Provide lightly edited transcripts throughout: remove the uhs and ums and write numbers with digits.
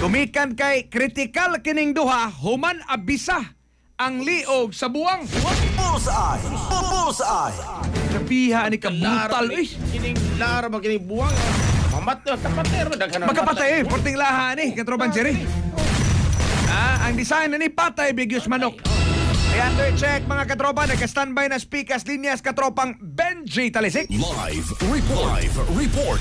Tumikan kay kritikal kining duha, human abisa ang liog sa buwang. Bullseye! Bullseye! Napiha ni kabutal eh. Kining lara ba kining buwang? Mamat na kapatero. Magkapatay eh, porting laha ni, katropan Jerry. Ang design na ni Patay Bigyos Manok. Ayan, to check mga katropa. Nagka-standby na speakers linyas katropang Benji Talisik. Live report.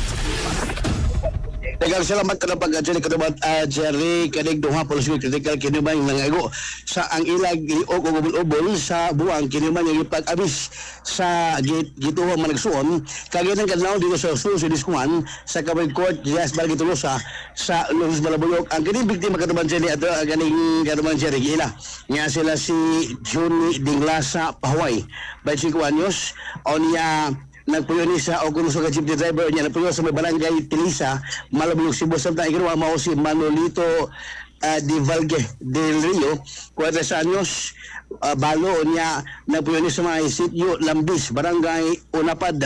Daghang salamat ka na pag-adjali ka naman, Jerry, kanig duha policy critical kinuman yung nangago sa ang ilag o ubol-ubol sa buwang kinuman yung pag-abis sa gituhang managsuon kaginang kadlaw dito sa Suso Diskuan sa Kabay Court Dias Barangay Tolosa sa Luis Malabuyok. Ang kining biktima ka naman, Jerry, at ganing ka naman, Jerry, gila nga sila si Johnny Dinglasa Pahuay 25 anyos o niya nagpuyo ni sa o kung sa jeepney driver niya nagpuyo sa may barangay Tilisa, Malabuyog, Cebu. Samtang ikinuha mao si Manolito Divalge del Rio, 4 anyos, balo niya nagpuyo ni sa mga sitio Lambis, barangay Unapad,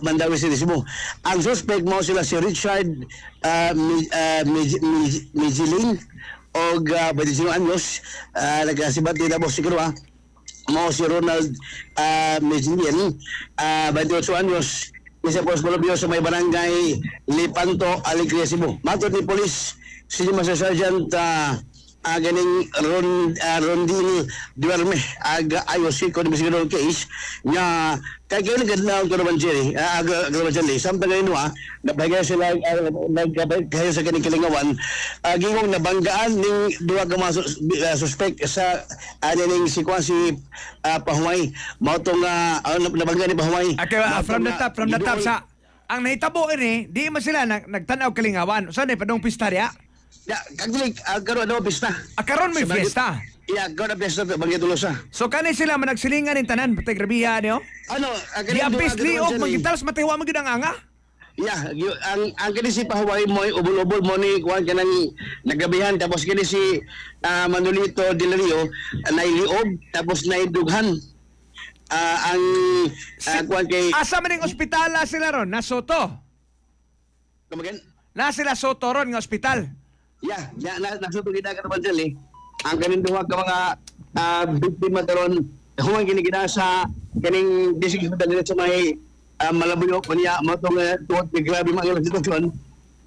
Mandawi City, Cebu. Ang suspect mao sila si Richard Mijilin og 25 anyos, nagkasibat din na si kinuha mo si Ronald Mejinian, 28 anyos, isa po sa sa may barangay Lipanto, Alegria, Cebu. Matod ni polis, si Master Sergeant ganing Rondil Duerme ayos ko ni Mr. case nga kay kayo nagkadlaw ko naman, Jerry, samtang ngayon nabagay sila nagkabay sa kaning Kilingawan, gingong nabanggaan ning duha ka mga suspect sa ning si Pahuay mao tong nabanggaan ni Pahuay. Okay, from the top sa ang nahitabo ini, di man sila nagtanaw Kilingawan. Saan padong pistarya? Ya, kaglik karon pista. Karon may fiesta. Ya, karon pista Barangay Tolosa. So kanay sila managsilingan in tanan, patay grabiha niyo. Di abis liog magitalas matiwa magid ang anga. Ya, ang kini si Pahuay mo ubol-ubol mo ni kuan kanang nagabihan, tapos kini si Manolito Del Rio nailiog tapos naidughan. Ang kuan kay asa man ning ospital sila ron? Na Soto. Kumagen? Na sila Soto ron nga ospital. Ya, nasuto kita ka naman dyan ang kaning duha ka mga biktima karon huwag kinigina sa kaning district hospital nila sa may Malabuyok niya mo itong tuwag na grabe mga sitwasyon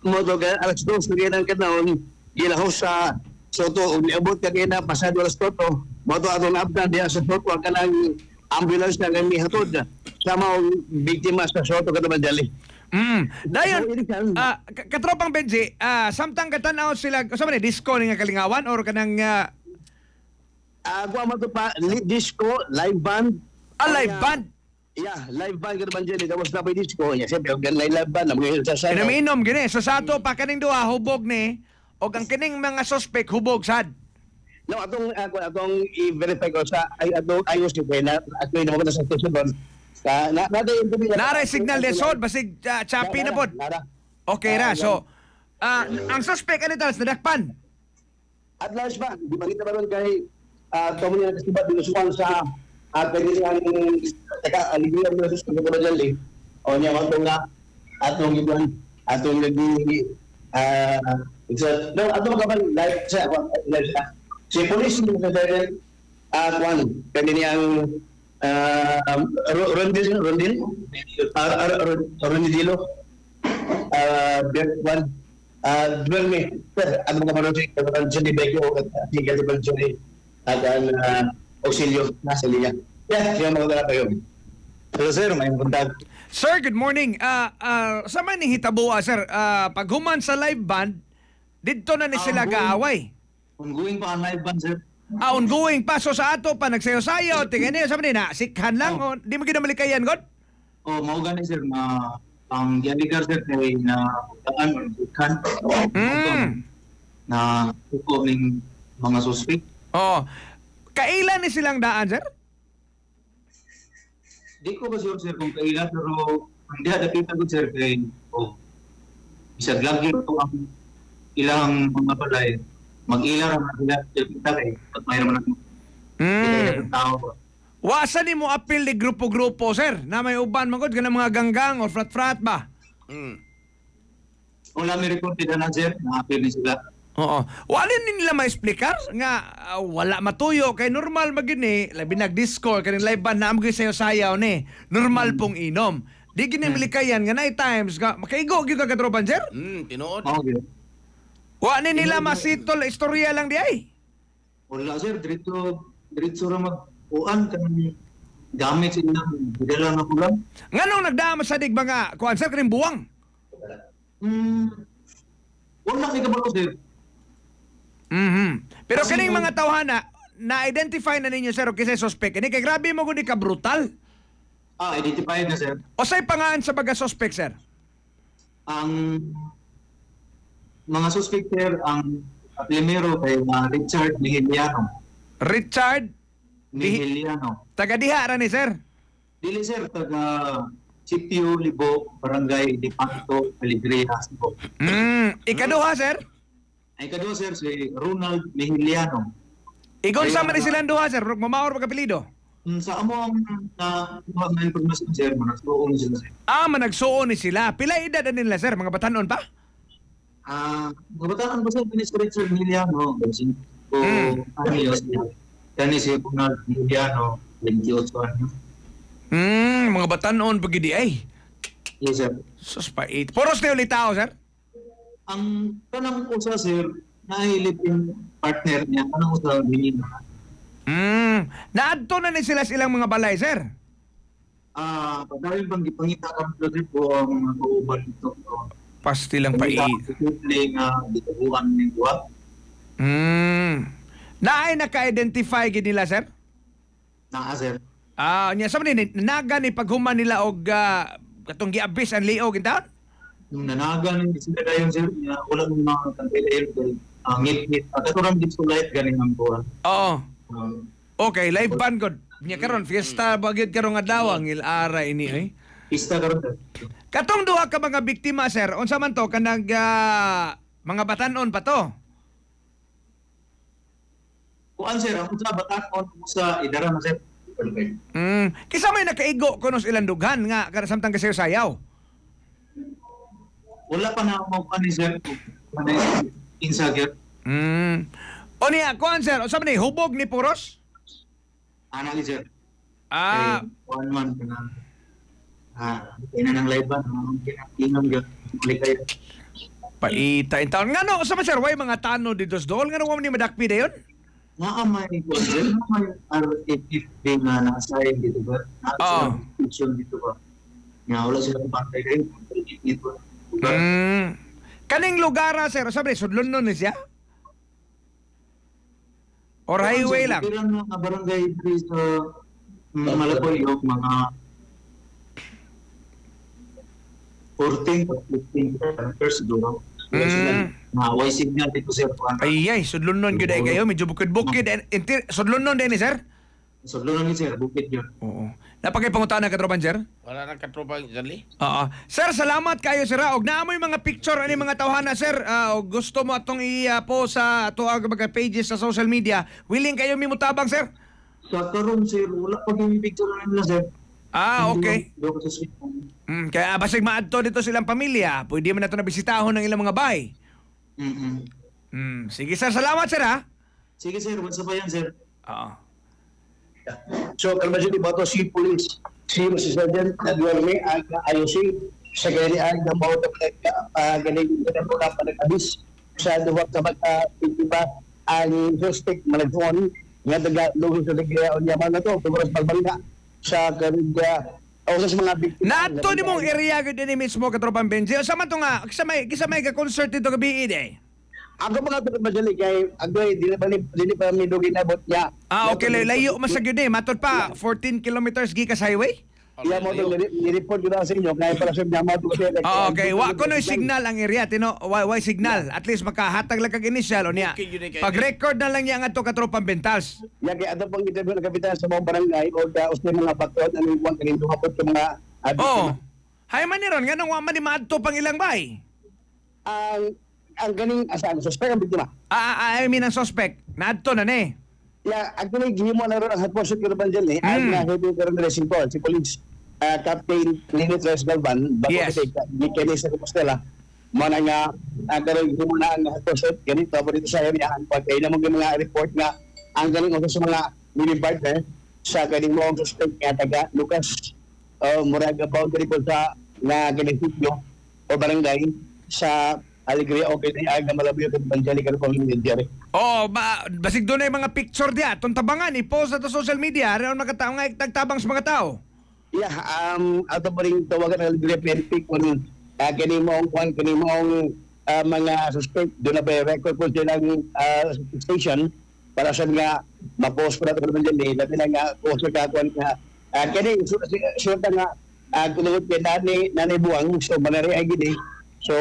mo ito ka alas 2 na ng kanaon ilahos sa Soto ug niabot ka kaya na pasado alas Soto mo ito atong naabdan diya sa Soto ang kanang ambulance na kami hatod sa mga biktima sa Soto ka naman dyan. Dayon, katropang Benji, samtang katanaw sila, sa man disco ni nga Kalingawan or kanang guwa mo ito pa, disco, live band. Live band? Yeah, live band ka naman dyan. Tapos na pa yung disco niya. Siyempre, huwag live band. Pinaminom, gini. So sa ato, pa kaning duha, hubog ni, o ang kining mga suspect, hubog sad. No, atong i-verify ko sa, ayos nyo kayo na, at may naman sa station doon. Naray signal de sol, basig chapi na po. Okay ra, so, ang suspect, ano talas, nadakpan? At last ba, di ba kita ba ron kay, tamo niya kasibat, dinusuan sa, at pwede niya aligyan mo na suspect ko ba dyan, o niya, atong iban, atong naging, atong kapal, live siya, si police niya sa dahil, pwede niyang, Rondil Rondilo Berkwan Duerme ano ka man si Johnny Bego at Tiga de Johnny at ang auxilio nasa linya. Siya mga kayo. Pero sir, may punta. Sir, good morning. Sa man ni hitabuha, sir, pag human sa live band, dito na ni sila gaaway. Ongoing pa ang live band, sir. Ongoing pa. So sa ato pa, nagsayo-sayo. Tingnan niyo, sabi na, sikhan lang. O, di mo ginamalikayan, God? Maugan sir, ang gialigar, sir, kay na daan o sikhan. Na hukom ng mga suspect. Kailan ni silang daan, sir? Di ko ba sure, sir, kung kailan, pero hindi nakita ko, sir, kay isang lagi ko ang ilang mga balay. Mag-ilar ang sila kita kay at mayroon naman tao. Wasa ni mo apil ni grupo-grupo, sir, na may uban magod ka ng mga ganggang o frat-frat ba? Wala may report na sir, na-appeal ni sila. Oo. Wala nila ma-explicar nga wala matuyo kay normal magini labi nag-discord kaning live band na amgoy sayo sayaw ni. Normal pong inom. Di gini milikayan nga night times nga makaigo gyud ka katropan sir. Tinuod. Okay. Wala nila masitol istorya lang di ay. Wala sir, diretso ra mag-uan kan gamit sila bidala na ulam. Nganong nagdama sa dig mga kuan sir kaning buwang? Wala kay kabalo sir. Pero Kasi kining kung- mga tawhana na-identify na ninyo sir o kisay suspect. Ini kay grabe mo gud ka brutal. Identified na sir. O say pangaan sa baga suspect sir? Ang mga suspect sir, ang primero kay Richard Mihiliano. Richard Mihiliano. taga diha ra ni sir. Dili sir, taga Sitio, Libo, Barangay Dipacto, Alegria, Cebu. Ikaduha sir? Ay kadua sir, si Ronald Mihiliano. Igon sa Ayun, man silang duha sir, mamaor pagkapilido. Sa amo ang na information sir, managsuon sila sir. Managsuon ni sila. Pila edad na nila sir, mga batanon pa? Nabataan ba sir, ni si Richard Mihiliano, o anyos, kani si Ronald Mihiliano, 28 anyos. Mga batanon pagidi ay. Yes sir. Sus pa 8. Puros na ulit tao sir? Ang kanang usa sir, nahilip yung partner niya, kanang usa binina. Naadto na ni sila silang mga balay sir? Padahil bang ipangita kami doon po ang mga kauban ito. Pasti lang pa 8. Pagkakasipli nga ditabuan ng buwat. Naay naka-identify gid nila sir? Naa sir. Nya sa ni naga ni paghuman nila og katong giabis ang liog intaon? Yung nanagan sila dayon sir, wala nung mga kantilayin ko. Ang ngit-ngit. At ito rin dito light ganing ang buwan. Oo. Okay, live band god. Nya karon fiesta bagid karon nga daw ang ilara ini ay. Pista karon sir. Katong duha ka mga biktima sir, unsa man to kanang mga batanon pa to? Kuan sir, ang usa bataon sa idara na sir. Kisa may nakaigo kuno sa ilang dughan nga kada samtang kasayo sayaw. Wala pa na mo pa ni sir. Insagir. O niya, kuan sir, unsa man ni hubog ni puros? Anali sir. One month na. Ina ng live band, kinang gyud. Likay. Paita in taon. Ngano unsa man sir, way mga tano dito sa dool ngano mo ni madakpi dayon? Naamay ko sir, naamay RFP na nasa dito ba? Nasa fiction dito ba? Nga wala sila pantay kayo. Dito. Kaning lugar sir, sabi sudlon nun ni siya? Or highway lang? Pero mga barangay dito sa Malapoyok, mga 14 to 15 kilometers siguro. Way signal dito sir. Ay, sudlon nun gyud ay kayo, medyo bukid-bukid. Sudlon nun din ni sir? Sudlon ni sir, bukid yun. Oo. Napakay pangutana ka tropan sir? Wala nang katropa Janli. Oo. Sir, salamat kayo sir. Og naamoy mga picture ani mga tawhana sir. Og gusto mo atong i-post sa ato ang mga pages sa social media. Willing kayo mimutabang sir? Sa karon sir, wala pa yung picture na nila sir. Okay. Doon sa street. Kaya basig maadto dito silang pamilya. Pwede man nato na bisitahon ng ilang mga bahay. Sige sir, salamat sir ha. Sige sir, what's up yan sir? Oo. So, kalmasyon iba to si police, si Sergeant Eduardo ang ayusin sa ganyan ng mga galing na po na panag-abis sa duwag sa magka-pintiba ang suspect malagpuan nga taga-luhos sa nagkaya o yaman na to, tumaras pagbangga sa kanila o sa mga biktima. Naadto ni mong area gud ni mismo katropang Benji. Sa man to nga, kisa may ka-concert dito gabi eh. Ako mga tulad madali kay agoy dili pa mi dugi nabot niya. Okay, layo masagid eh. Matod pa 14 kilometers gikas highway. Iya mo to ni-report ko na sa inyo kay para sa yaman to kasi. Okay, wa ko no signal ang area tino, why signal. At least makahatag lang kag initial o niya. Pag-record na lang niya ang ato katropang Bentals. Ya kay ato pang interview ng kapitan sa mga barangay o usay mga bakod ano yung kaning duhapot sa mga Oh. Hay man ni ron nganong wa man ni maadto pang ilang bay. Ang ganing asan suspect ang biktima. I mean ang suspect. Naadto na ni. Ya, actually gihimo na ron ang hot pursuit ko ban dyan ang heavy current racing call si police Captain Lini Tres Galvan bago Yes. gikini sa Compostela Mana nga karon gumuna ang hapos ganito pa dito sa area pag kay namo mga report nga ang galing usa sa mga mini partner sa kaning mo suspect nga taga Lucas Moraga boundary po sa na munisipyo o barangay sa Alegria o kay aga Malabuyo ug Banjali karon community. Oh, basig doon ay mga picture diya. Itong tabangan, i-post na sa social media. Aron makatao nga tagtabang sa mga tao. Yeah, ato pa rin tawagan ng Alegria PNP kung kini mo mga suspect doon na ba record po silang station para sa mga ma-post po natin naman dyan dati na nga post ka kuan nga kini suta nga kulungot kay nanay buwang so manari ay gidi so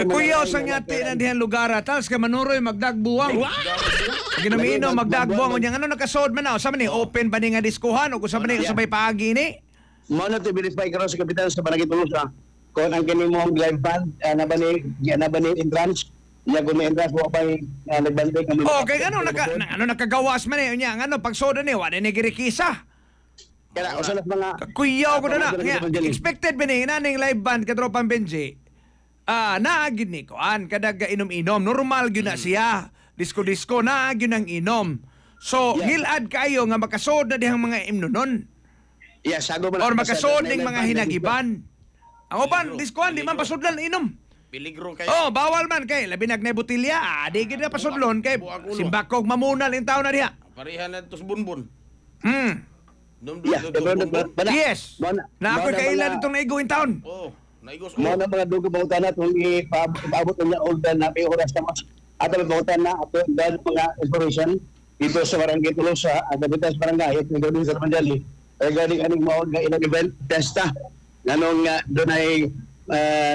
kuya sa nga tinan dihan lugar tals ka manuroy magdagbuwang ginamino magdagbuwang unya ano nakasod man na sa man ni open ba ni nga diskuhan o sa man ni sabay paagi ni mo na to verify karon sa kapitan sa Barangay Tolosa kung ang kini mo live band na ba ni entrance ya kung may entrance mo pa nagbantay kami okay ano nakagawas man ni unya ano pag soda ni wala ni girikisa kaya usa nas mga kuyaw ko na expected ba ni naning live band katropang Benji naagid ni koan kadag inom-inom normal gyud na siya disco naagid ang inom so hilad kayo nga makasod na dihang mga imnonon sago man or makasod ning mga hinagiban ang uban diskuan di man pasudlan inom Peligro kayo. oh bawal man kay labi nagnay botilya di gid na pasudlon kay simbakog mamunal in taon na diha Parihan na ito sa bunbun. Yes. Na ako kailan itong naigo in town. Oh, naigos. Mo na mga dugo bautan na kung ipaabot niya oldan na may oras na mas ato bautan na ato dahil mga information dito sa Barangay Tolosa at sa barangay at ng sa Manjali regarding aning mao nga ilang event testa nganong doon ay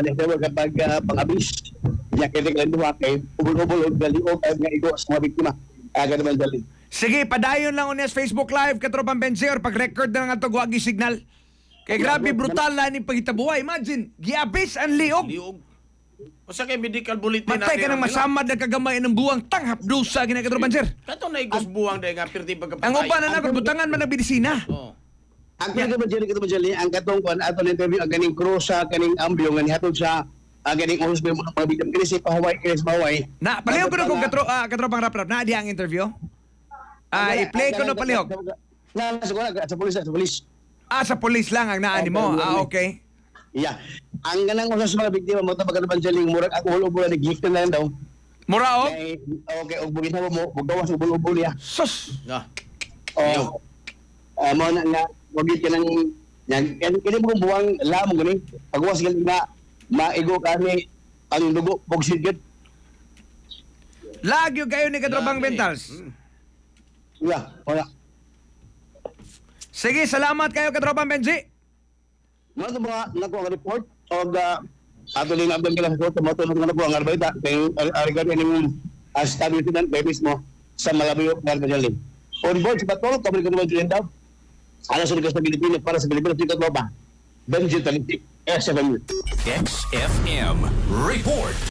nagtawag kapag pang-abis niya kailangan duha kay ubol-ubol og galiog nga igo sa mga biktima agad Manjali. Sige, padayon lang unya sa Facebook Live katropang Benji or pag-record na nga ito guwagi signal. Kay grabe brutal na ni pagitabuhay. Imagine, giabis ang liog. O sa kay medical bulletin matay ka ng masamad na kagamay ng buwang tanghap dusa gina katropang sir. Kato na igos buwang dahil nga pirti pagkapatay. Ang uban na butangan man ng medisina. Ang Manjali, ang katong kuan ato na interview ang ganing crew sa kaning ambyo nga nihatod sa ganing hospital mo mga biktima kini si Pahaway Na palihog ko na kung katropang rap na di ang interview. I-play ko na palihog. Sa polis. Sa polis lang ang naani mo. Okay. Yeah. Ang ganang usas mga biktima mo tapos ka Manjali murag ako ulo ni gift na lang daw. Mura og? Okay, og bugin mo gawas ulo ya. Sus. Oh. Mo na nga wagit ka nang kini mo buwang lamong gani. Pagwas gali na maigo kami ang dugo pogsigit. Lagyo kayo ni katropang Bentals. Yeah, wala. Sige, salamat kayo katropang Benji. Mga mga nakuha report og ato din abdan kila sa to moto nga nakuha nga balita kay regarding ning establishment babies mo sa Malabuyo Manjali. On board sa Batolo kami ko naman daw. Ala sa ligas ng Pilipinas para sa Pilipinas dito ba? Benji Taliti, SFM. XFM Report.